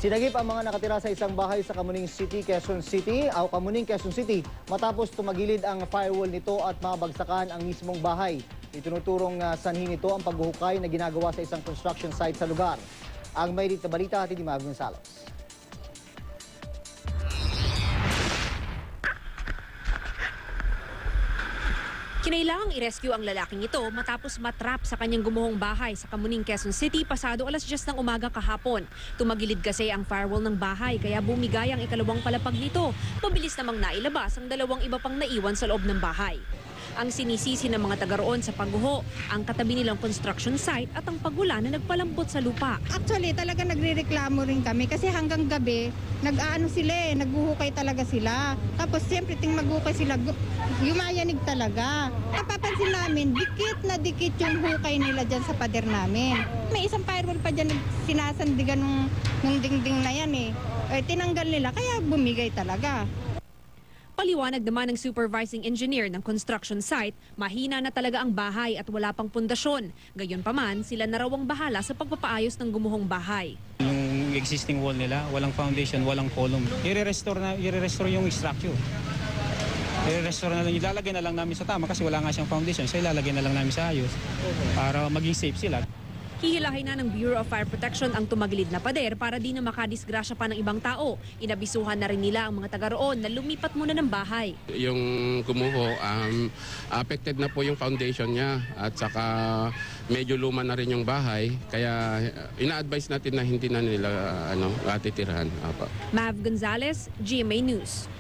Sinagip ang mga nakatira sa isang bahay sa Camuning City, Quezon City, matapos tumagilid ang firewall nito at mabagsakan ang mismong bahay. Itinuturong sanhi nito ang paghuhukay na ginagawa sa isang construction site sa lugar. Ang may na balita hatid ni Mav Gonzales. Kinailangang i-rescue ang lalaking ito matapos matrap sa kanyang gumuhong bahay sa Camuning, Quezon City pasado alas 10 ng umaga kahapon. Tumagilid kasi ang firewall ng bahay kaya bumigay ang ikalawang palapag nito. Mabilis namang nailabas ang dalawang iba pang naiwan sa loob ng bahay. Ang sinisisi ng mga taga roon sa pagguho, ang katabi nilang construction site at ang pagula na nagpalambot sa lupa. Actually, talaga nagrereklamo rin kami kasi hanggang gabi, naghuhukay talaga sila. Tapos siyempre ting maghukay sila, yumayanig talaga. Napapansin namin, dikit na dikit yung hukay nila dyan sa pader namin. May isang firewall pa dyan sinasandigan nung dingding na yan tinanggal nila, kaya bumigay talaga. Paliwanag naman ng supervising engineer ng construction site, mahina na talaga ang bahay at wala pang pundasyon. Gayunpaman, sila na raw ang bahala sa pagpapaayos ng gumuhong bahay. Yung existing wall nila, walang foundation, walang column. I-restore yung structure. I-restore na lang, ilalagay na lang namin sa tama kasi wala nga siyang foundation. So ilalagay na lang namin sa ayos para maging safe sila. Hihilahin na ng Bureau of Fire Protection ang tumagilid na pader para di na makadisgrasya pa ng ibang tao. Inabisuhan na rin nila ang mga taga roon na lumipat muna ng bahay. Yung gumuho, affected na po yung foundation niya at saka medyo luma na rin yung bahay. Kaya ina-advise natin na hindi na nila titirahan. Mav Gonzales, GMA News.